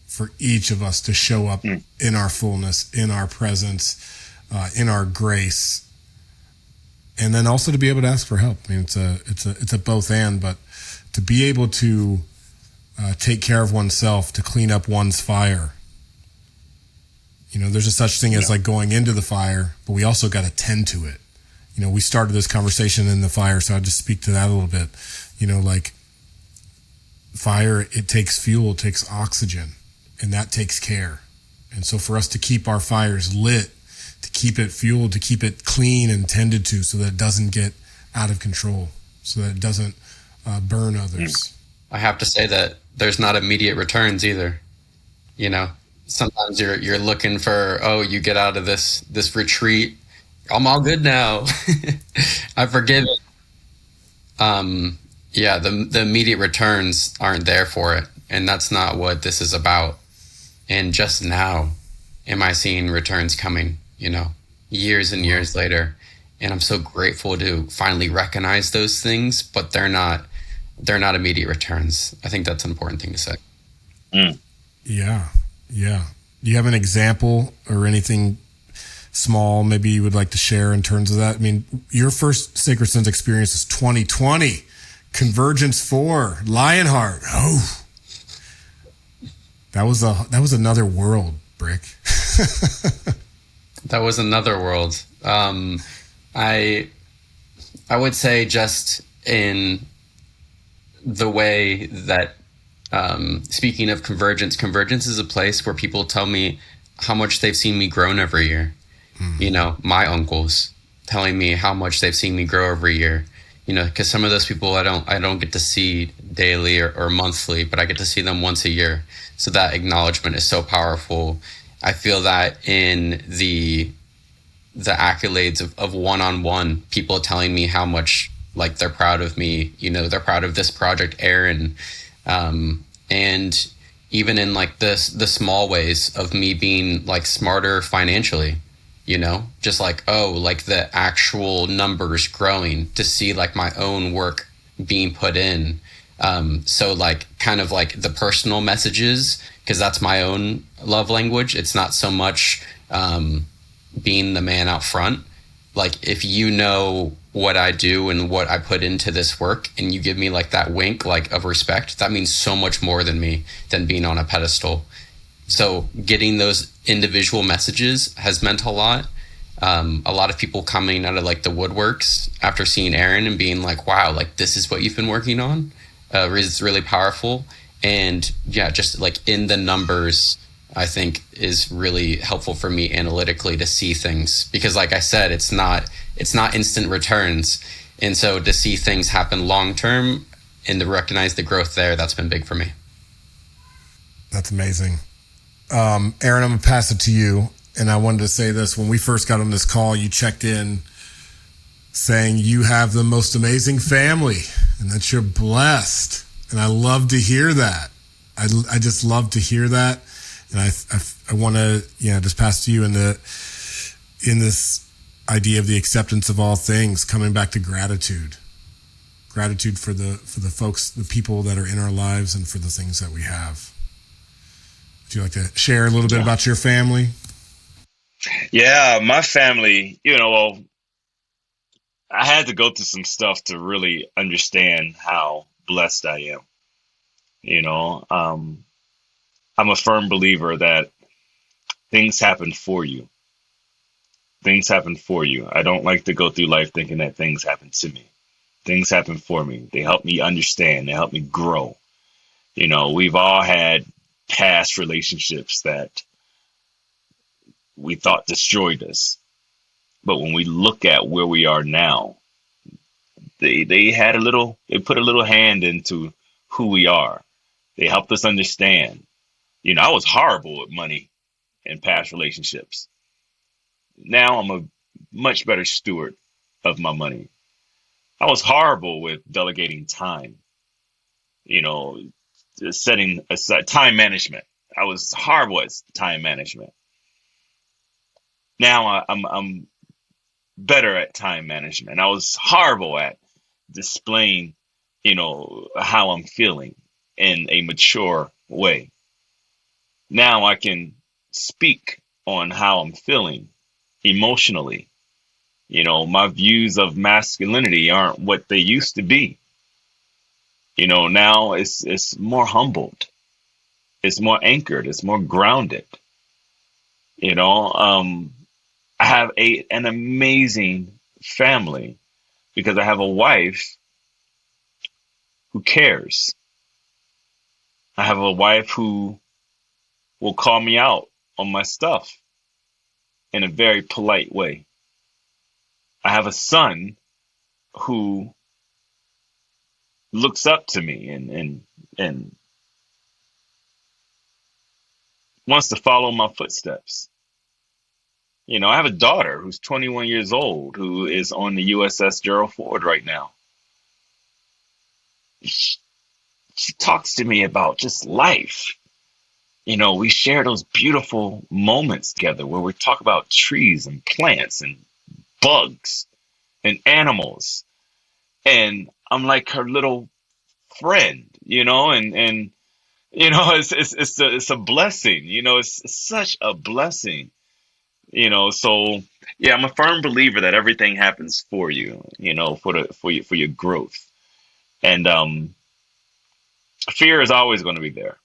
for each of us to show up in our fullness, in our presence, in our grace, and then also to be able to ask for help. I mean, it's a both and, but to be able to take care of oneself, to clean up one's fire. There's a such thing as like going into the fire, but we also got to tend to it. We started this conversation in the fire, so I'll just speak to that a little bit. Like fire, it takes fuel, it takes oxygen, and that takes care. And so for us to keep our fires lit, to keep it fueled, to keep it clean and tended to, so that it doesn't get out of control, so that it doesn't burn others. I have to say that there's not immediate returns either. Sometimes you're looking for, you get out of this retreat, I'm all good now. I forgive it. The immediate returns aren't there for it, and that's not what this is about. And just now am I seeing returns coming, years and years later. And I'm so grateful to finally recognize those things, but they're not immediate returns. I think that's an important thing to say. Yeah. Do you have an example or anything small maybe you would like to share in terms of that? I mean, your first Sacred Sons experience is 2020, Convergence 4, Lionheart. Oh, that was another world, Bric. That was another world. I would say just in the way that, speaking of convergence is a place where people tell me how much they've seen me grown every year. My uncles telling me how much they've seen me grow every year, because some of those people I don't get to see daily or monthly, but I get to see them once a year. So that acknowledgement is so powerful. I feel that in the accolades of one-on-one, people telling me how much like they're proud of me, they're proud of this project, Aaron, and even in like the small ways of me being like smarter financially, just like, like the actual numbers growing, to see like my own work being put in. So like kind of like the personal messages, because that's my own love language. It's not so much being the man out front. Like if what I do and what I put into this work, and you give me like that wink, like of respect, that means so much more than being on a pedestal. So getting those individual messages has meant a lot. A lot of people coming out of like the woodworks after seeing Aaron and being like, wow, like this is what you've been working on. Is really powerful. And just like in the numbers, I think is really helpful for me analytically to see things, because like I said, it's not instant returns. And so to see things happen long-term and to recognize the growth there, that's been big for me. That's amazing. Aaron, I'm gonna pass it to you. And I wanted to say this, when we first got on this call, you checked in saying you have the most amazing family and that you're blessed. And I love to hear that. I just love to hear that. And I want to, just pass to you in this idea of the acceptance of all things, coming back to gratitude for the folks, the people that are in our lives, and for the things that we have. Would you like to share a little bit about your family? Yeah, my family, I had to go through some stuff to really understand how blessed I am. I'm a firm believer that things happen for you. Things happen for you. I don't like to go through life thinking that things happen to me. Things happen for me. They help me understand. They help me grow. We've all had past relationships that we thought destroyed us. But when we look at where we are now, they put a little hand into who we are. They helped us understand. I was horrible with money in past relationships. Now I'm a much better steward of my money. I was horrible with delegating time, setting aside time management. I was horrible at time management. Now I'm better at time management. I was horrible at displaying, how I'm feeling in a mature way. Now I can speak on how I'm feeling emotionally. My views of masculinity aren't what they used to be. Now it's more humbled. It's more anchored. It's more grounded. I have an amazing family because I have a wife who cares. I have a wife who will call me out on my stuff in a very polite way. I have a son who looks up to me and wants to follow my footsteps. I have a daughter who's 21 years old who is on the USS Gerald Ford right now. She talks to me about just life. We share those beautiful moments together where we talk about trees and plants and bugs and animals. And I'm like her little friend, and it's a blessing. It's such a blessing. So yeah, I'm a firm believer that everything happens for you, for your growth. And fear is always going to be there.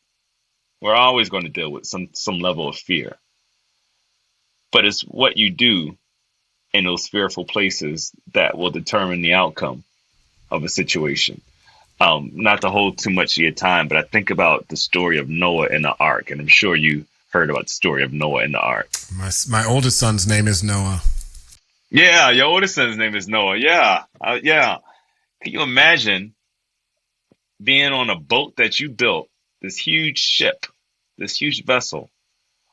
We're always going to deal with some level of fear. But it's what you do in those fearful places that will determine the outcome of a situation. Not to hold too much of your time, but I think about the story of Noah and the ark, and I'm sure you heard about the story of Noah and the ark. My oldest son's name is Noah. Yeah, your oldest son's name is Noah. Yeah, yeah. Can you imagine being on a boat that you built, this huge ship, this huge vessel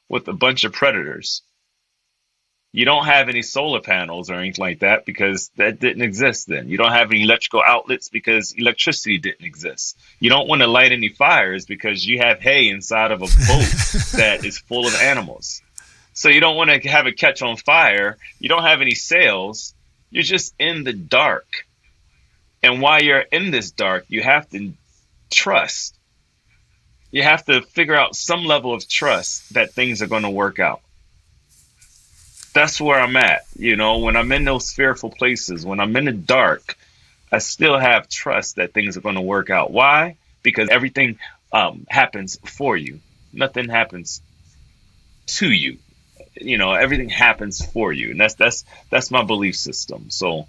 with a bunch of predators? You don't have any solar panels or anything like that because that didn't exist then. You don't have any electrical outlets because electricity didn't exist. You don't want to light any fires because you have hay inside of a boat that is full of animals. So you don't want to have it catch on fire. You don't have any sails. You're just in the dark. And while you're in this dark, you have to trust. You have to figure out some level of trust that things are going to work out. That's where I'm at. When I'm in those fearful places, when I'm in the dark, I still have trust that things are going to work out. Why? Because everything happens for you. Nothing happens to you. Everything happens for you. And that's my belief system. So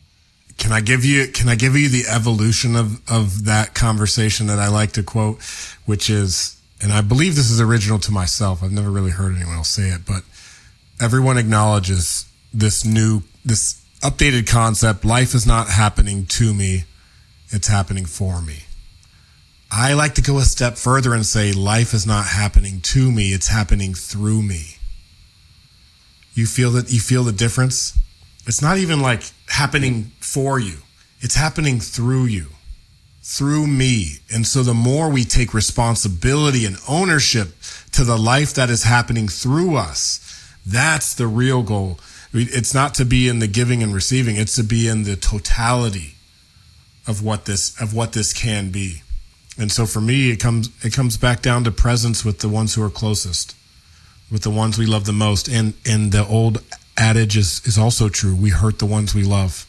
Can I give you the evolution of that conversation that I like to quote, which is, and I believe this is original to myself. I've never really heard anyone else say it, but everyone acknowledges this updated concept. Life is not happening to me. It's happening for me. I like to go a step further and say life is not happening to me. It's happening through me. You feel the difference? It's not even like happening for you. It's happening through you. through me. And so the more we take responsibility and ownership to the life that is happening through us, that's the real goal. It's not to be in the giving and receiving. It's to be in the totality of what this can be. And so for me, it comes back down to presence with the ones who are closest, with the ones we love the most. And the old adage is also true. We hurt the ones we love.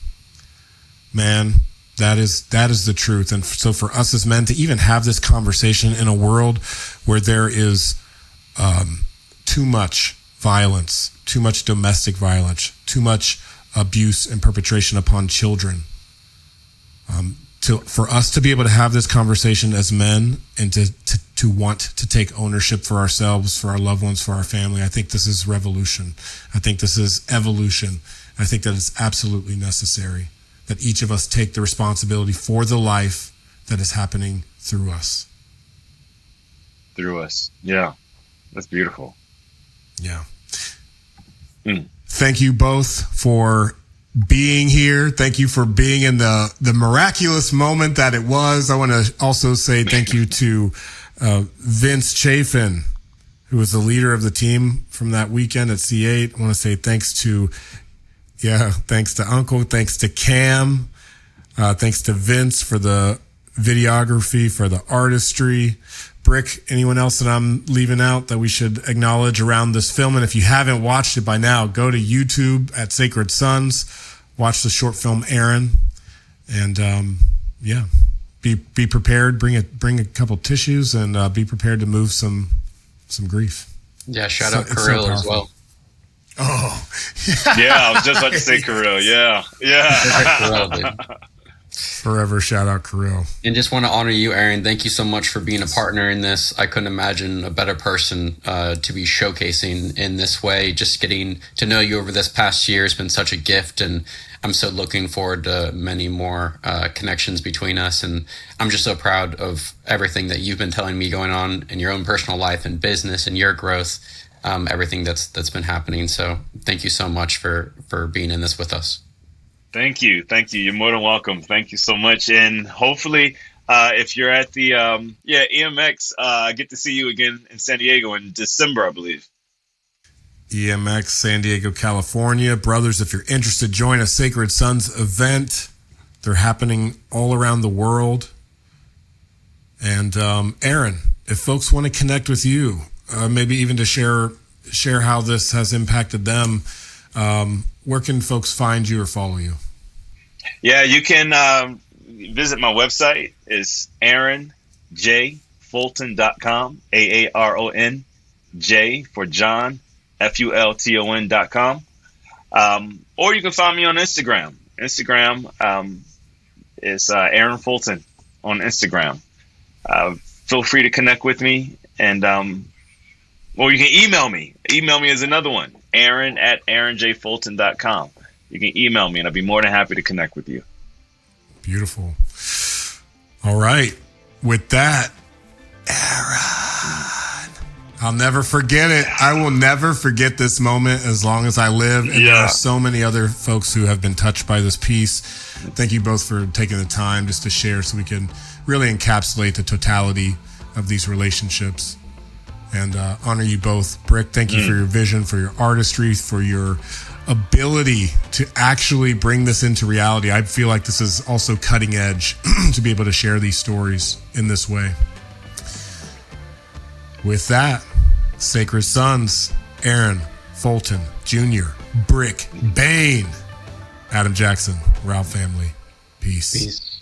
Man, that is the truth. And so for us as men to even have this conversation in a world where there is too much violence, too much domestic violence, too much abuse and perpetration upon children, for us to be able to have this conversation as men and to want to take ownership for ourselves, for our loved ones, for our family, I think this is revolution. I think this is evolution. I think that it's absolutely necessary that each of us take the responsibility for the life that is happening through us. Through us. Yeah. That's beautiful. Yeah. Thank you both for being here. Thank you for being in the miraculous moment that it was. I want to also say thank you to Vince Chafin, who was the leader of the team from that weekend at C8. I want to say thanks to Uncle, thanks to Cam, thanks to Vince for the videography, for the artistry. Bric, anyone else that I'm leaving out that we should acknowledge around this film? And if you haven't watched it by now, go to YouTube at Sacred Sons, watch the short film Aaron, and be prepared. Bring a couple tissues and be prepared to move some grief. Yeah, shout out Kirill as well. Oh, yeah, I was just about to say Kirill. Yeah. Forever shout out Kirill. And just want to honor you, Aaron. Thank you so much for being a partner in this. I couldn't imagine a better person to be showcasing in this way. Just getting to know you over this past year has been such a gift, and I'm so looking forward to many more connections between us. And I'm just so proud of everything that you've been telling me going on in your own personal life and business and your growth, everything that's been happening. So thank you so much for being in this with us. Thank you. You're more than welcome. Thank you so much. And hopefully, if you're at the EMX, I get to see you again in San Diego in December, I believe. EMX, San Diego, California. Brothers, if you're interested, join a Sacred Sons event. They're happening all around the world. And Aaron, if folks want to connect with you, maybe even to share how this has impacted them, where can folks find you or follow you? Yeah, you can visit my website. It's AaronJFulton.com, AARON, for John, FULTON.com. Or you can find me on Instagram. Instagram is Aaron Fulton on Instagram. Feel free to connect with me. And or you can email me. Email me is another one. Aaron at AaronJFulton.com. You can email me and I'll be more than happy to connect with you. Beautiful. All right. With that, Aaron, I'll never forget it. I will never forget this moment as long as I live. And there are so many other folks who have been touched by this piece. Thank you both for taking the time just to share so we can really encapsulate the totality of these relationships. And honor you both. Bric, thank you for your vision, for your artistry, for your ability to actually bring this into reality. I feel like this is also cutting edge to be able to share these stories in this way. With that, Sacred Sons, Aaron Fulton Jr., Bric Bain, Adam Jackson, Ralph family. Peace.